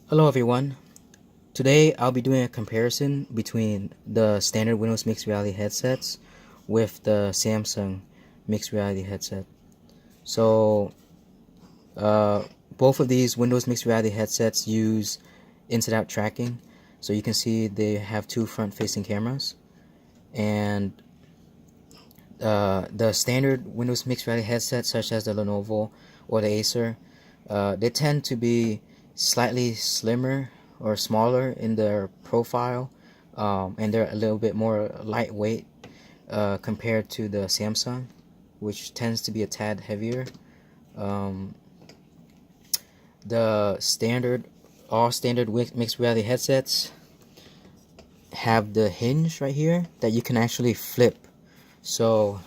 Hello everyone. Today I'll be doing a comparison between the standard Windows Mixed Reality headsets with the Samsung Mixed Reality headset. So uh, both of these Windows Mixed Reality headsets use inside-out tracking. So you can see they have two front-facing cameras, and the standard Windows Mixed Reality headsets such as the Lenovo or the Acer, they tend to be slightly slimmer or smaller in their profile, and they're a little bit more lightweight compared to the Samsung, which tends to be a tad heavier. Um, the all standard mixed reality headsets have the hinge right here that you can actually flip. So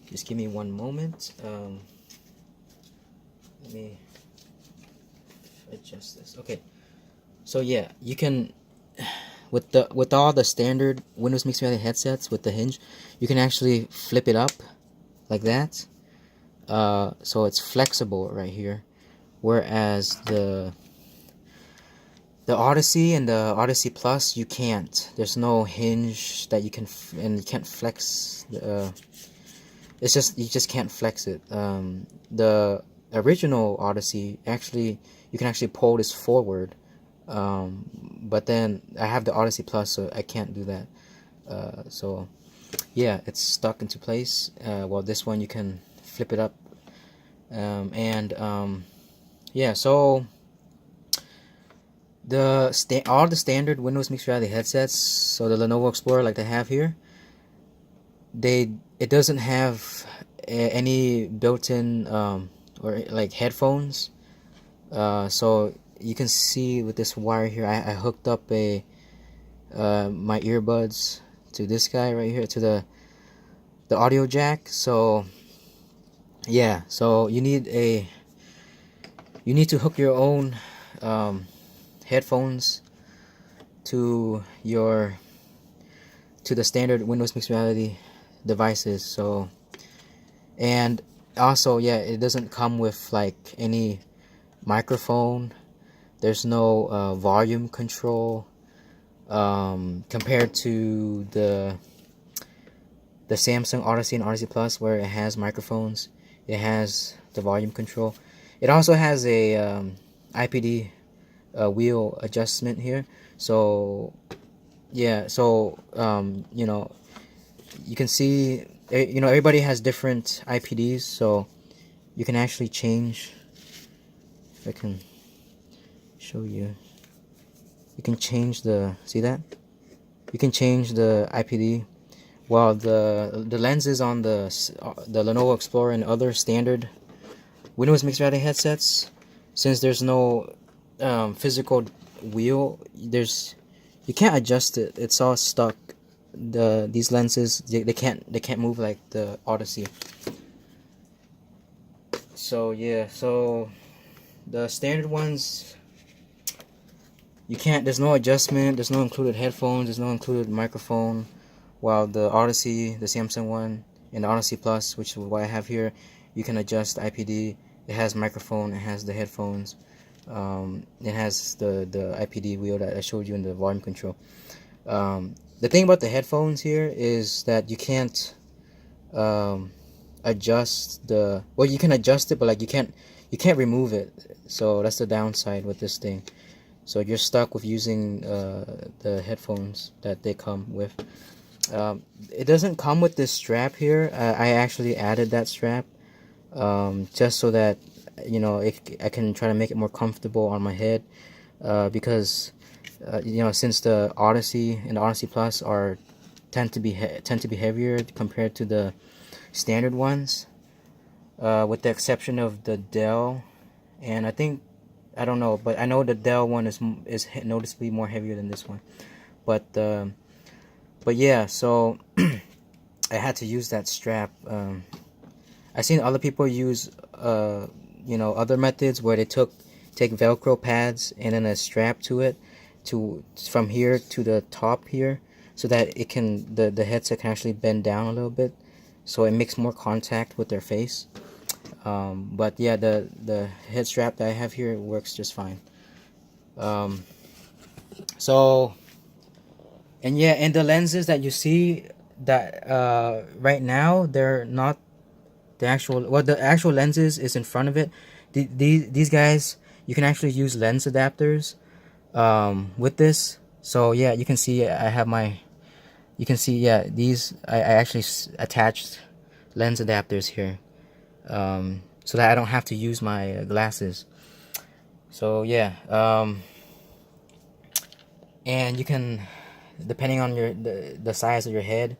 just give me one moment. Let me adjust this. Okay. So yeah, you can with all the standard Windows Mixed Reality headsets with the hinge, you can actually flip it up like that. So it's flexible right here. Whereas the Odyssey and the Odyssey Plus, you can't. There's no hinge that you can and you can't flex. It's just you just can't flex it. The original Odyssey actually you can actually pull this forward, but then I have the Odyssey Plus, so I can't do that. So yeah, it's stuck into place. Well, this one you can flip it up, yeah. So all the standard Windows Mixed Reality headsets, so the Lenovo Explorer like they have here, it doesn't have any built-in or like headphones. So you can see with this wire here, I hooked up my earbuds to this guy right here, to the audio jack. So yeah, so you need to hook your own headphones to the standard Windows Mixed Reality devices. So, and also, yeah, it doesn't come with like any microphone. There's no volume control compared to the Samsung Odyssey and Odyssey Plus, where it has microphones. It has the volume control. It also has a IPD wheel adjustment here. So yeah, so you can see everybody has different IPDs, so you can actually change. If I can show you, you can change see that? You can change the IPD. While the lenses on the Lenovo Explorer and other standard Windows Mixed Reality headsets, since there's no physical wheel, you can't adjust it. It's all stuck. These lenses, they can't move like the Odyssey. So yeah, so the standard ones, you can't. There's no adjustment. There's no included headphones. There's no included microphone. While the Odyssey, the Samsung one, and the Odyssey Plus, which is what I have here, you can adjust IPD. It has microphone. It has the headphones. It has the IPD wheel that I showed you in the volume control. The thing about the headphones here is that you can't adjust well, you can adjust it, but like you can't remove it. So that's the downside with this thing. So you're stuck with using the headphones that they come with. It doesn't come with this strap here. I actually added that strap just so that I can try to make it more comfortable on my head, because since the Odyssey and the Odyssey Plus tend to be heavier compared to the standard ones, with the exception of the Dell, and I don't know, but I know the Dell one is noticeably more heavier than this one. But yeah, so I had to use that strap. I've seen other people use other methods where they take Velcro pads and then a strap to it from here to the top here, so that the headset can actually bend down a little bit, so it makes more contact with their face. But yeah, the head strap that I have here works just fine. Um, so and yeah, and the lenses that you see that right now, they're not the actual, well, the actual lenses is in front of it. These guys, you can actually use lens adapters with this. So yeah, you can see I have my, you can see, yeah, these I actually attached lens adapters here, so that I don't have to use my glasses. So yeah, and you can, depending on the size of your head,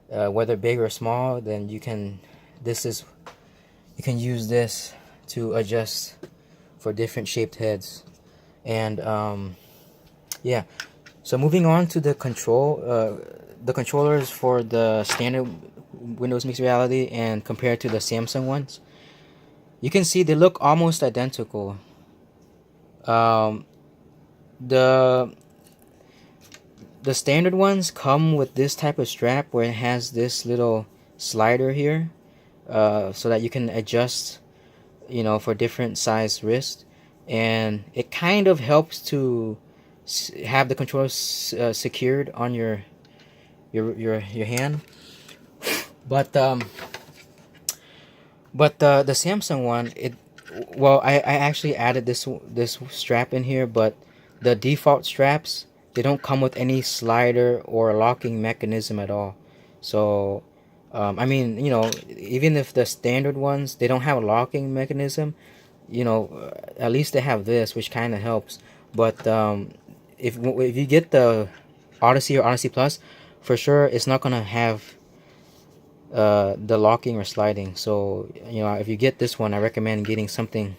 whether big or small, then you can, this is, you can use this to adjust for different shaped heads. And yeah, so moving on to the the controllers for the standard Windows Mixed Reality and compared to the Samsung ones, you can see they look almost identical. um, the the standard ones come with this type of strap where it has this little slider here, so that you can adjust, you know, for different size wrist, and it kind of helps to have the controller secured on your hand. But the Samsung one, it, well, I actually added this strap in here, but the default straps, they don't come with any slider or locking mechanism at all. So I mean, you know, even if the standard ones, they don't have a locking mechanism, you know, at least they have this, which kind of helps. But if you get the Odyssey or Odyssey Plus, for sure it's not gonna have the locking or sliding. So you know, if you get this one, I recommend getting something,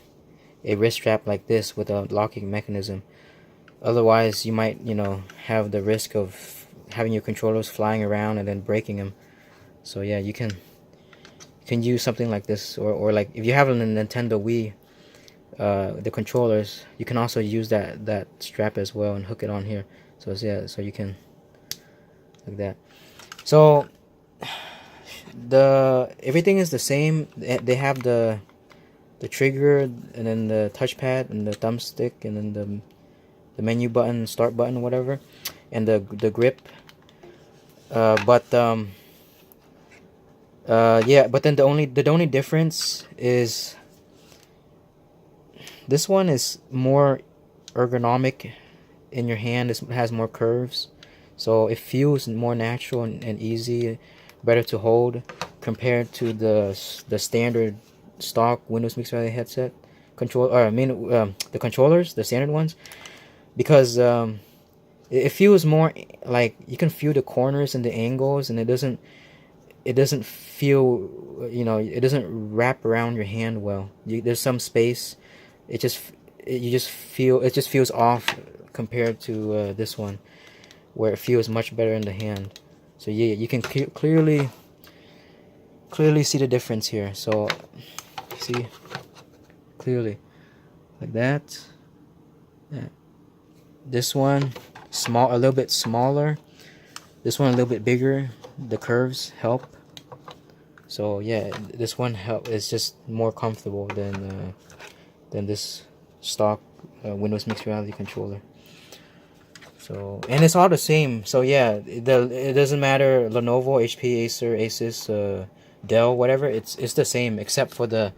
a wrist strap like this with a locking mechanism. Otherwise you might, you know, have the risk of having your controllers flying around and then breaking them. So yeah, you can use something like this, or like if you have a Nintendo Wii, the controllers, you can also use that strap as well and hook it on here. So yeah, so you can, like that. So the everything is the same. They have the trigger, and then the touchpad, and the thumbstick, and then the menu button, start button, whatever, and the grip. But yeah, but then the only difference is this one is more ergonomic in your hand. It has more curves, so it feels more natural and easy, better to hold compared to the standard stock Windows Mixed Reality headset control, or I mean the controllers, the standard ones, because it feels more like you can feel the corners and the angles, and it doesn't feel, you know, it doesn't wrap around your hand well. There's some space. You just feel, it just feels off compared to this one, where it feels much better in the hand. So yeah, you can clearly see the difference here. So see clearly, like that. Yeah. This one a little bit smaller. This one a little bit bigger. The curves help. So yeah, this one is just more comfortable than this stock Windows Mixed Reality controller. So, and it's all the same. So yeah, it doesn't matter, Lenovo, HP, Acer, Asus, Dell, whatever. It's the same except for the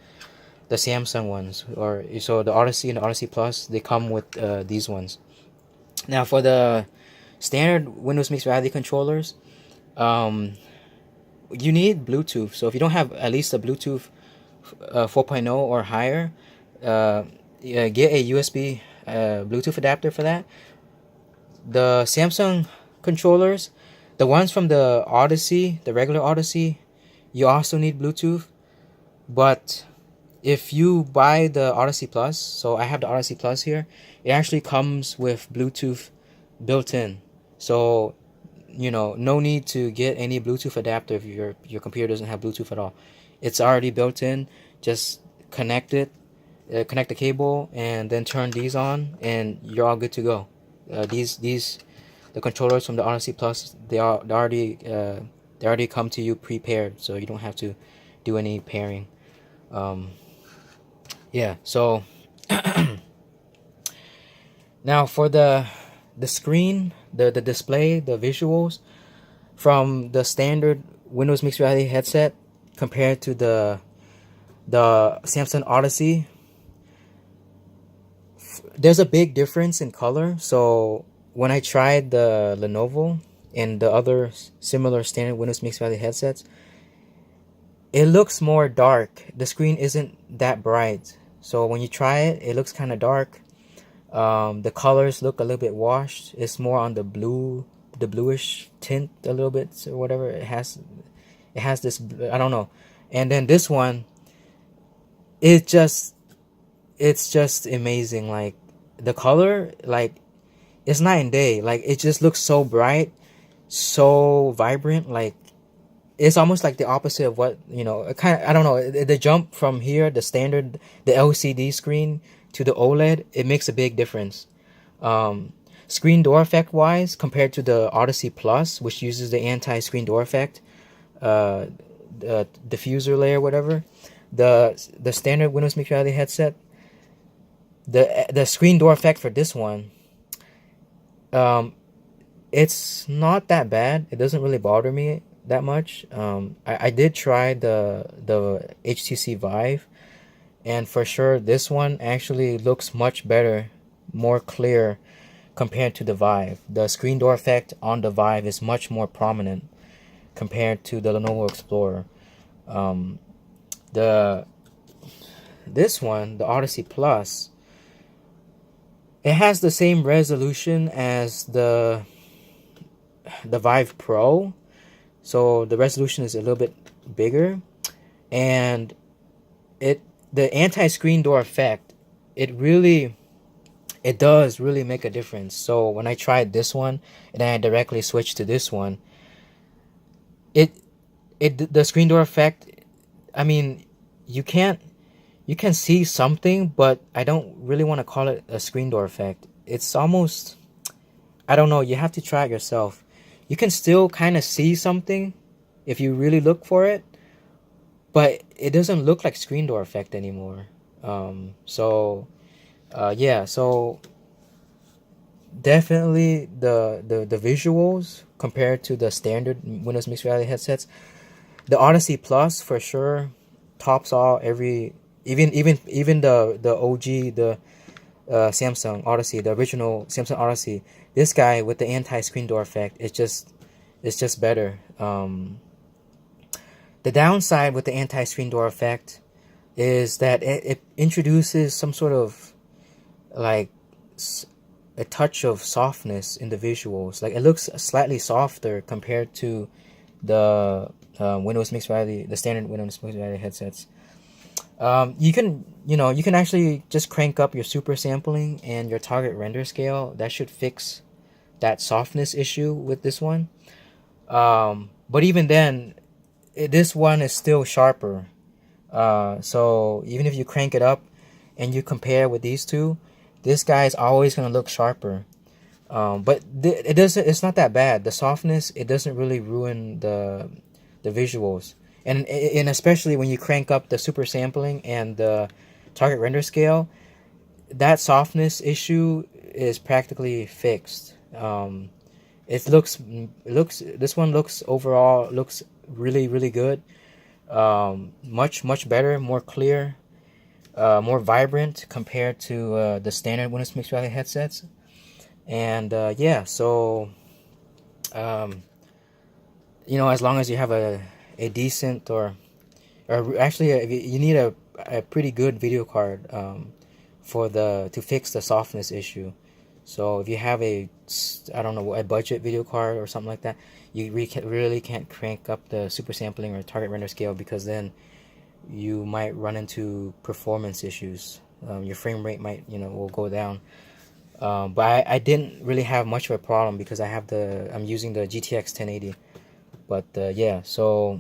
Samsung ones. Or so the Odyssey and the Odyssey Plus, they come with these ones. Now for the standard Windows Mixed Reality controllers, you need Bluetooth. So if you don't have at least a Bluetooth 4.0 or higher, yeah, get a USB Bluetooth adapter for that. The Samsung controllers, the ones from the Odyssey, the regular Odyssey, you also need Bluetooth. But if you buy the Odyssey Plus, so I have the Odyssey Plus here, it actually comes with Bluetooth built in. So, you know, no need to get any Bluetooth adapter if your computer doesn't have Bluetooth at all. It's already built in. Just connect it, connect the cable, and then turn these on, and you're all good to go. The controllers from the Odyssey Plus, they already come to you prepared, so you don't have to do any pairing. Yeah, so Now for the screen, the display, the visuals from the standard Windows Mixed Reality headset compared to the Samsung Odyssey, there's a big difference in color. So when I tried the Lenovo and the other similar standard Windows Mixed Reality headsets, it looks more dark. The screen isn't that bright. So when you try it, it looks kind of dark. The colors look a little bit washed. It's more on the bluish tint a little bit or whatever. It has this, I don't know. And then this one, it just it's just amazing. Like the color, like it's night and day. Like it just looks so bright, so vibrant. Like it's almost like the opposite of what, it kind of, I don't know, the jump from here, the standard, the LCD screen to the OLED, it makes a big difference. Screen door effect wise, compared to the Odyssey Plus, which uses the anti-screen door effect, the diffuser layer, whatever, the standard Windows Mixed Reality headset, the screen door effect for this one, it's not that bad. It doesn't really bother me that much. I did try the HTC Vive, and for sure this one actually looks much better, more clear compared to the Vive. The screen door effect on the Vive is much more prominent compared to the Lenovo Explorer. The this one, the Odyssey Plus, it has the same resolution as the Vive Pro, so the resolution is a little bit bigger, and the anti-screen door effect, it does really make a difference. So when I tried this one and then I directly switched to this one, the screen door effect, I mean, you can see something, but I don't really want to call it a screen door effect. It's almost, I don't know, you have to try it yourself. You can still kind of see something if you really look for it, but it doesn't look like screen door effect anymore. Yeah, so definitely the visuals compared to the standard Windows Mixed Reality headsets, the Odyssey Plus for sure tops all every, even the OG, the Samsung Odyssey, the original Samsung Odyssey. This guy with the anti-screen door effect, it's just better. The downside with the anti-screen door effect is that it introduces some sort of like a touch of softness in the visuals. Like it looks slightly softer compared to the Windows Mixed Reality, the standard Windows Mixed Reality headsets. You can actually just crank up your super sampling and your target render scale. That should fix that softness issue with this one. But even then, this one is still sharper. So even if you crank it up and you compare with these two, this guy is always gonna look sharper. But it doesn't. It's not that bad. The softness, it doesn't really ruin the visuals, and especially when you crank up the super sampling and the target render scale, that softness issue is practically fixed. This one looks overall looks really good. Much better, more clear, more vibrant compared to the standard Windows Mixed Reality headsets. And yeah, so as long as you have a decent or actually you need a pretty good video card to fix the softness issue. So if you have a budget video card or something like that, you really can't crank up the super sampling or target render scale, because then you might run into performance issues. Your frame rate will go down. But I didn't really have much of a problem because I'm using the GTX 1080. But yeah, so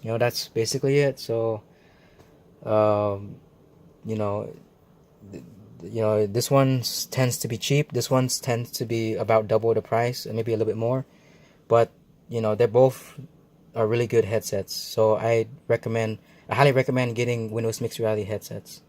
that's basically it. So this one tends to be cheap. This one tends to be about double the price, maybe a little bit more. But they're both are really good headsets. So I highly recommend getting Windows Mixed Reality headsets.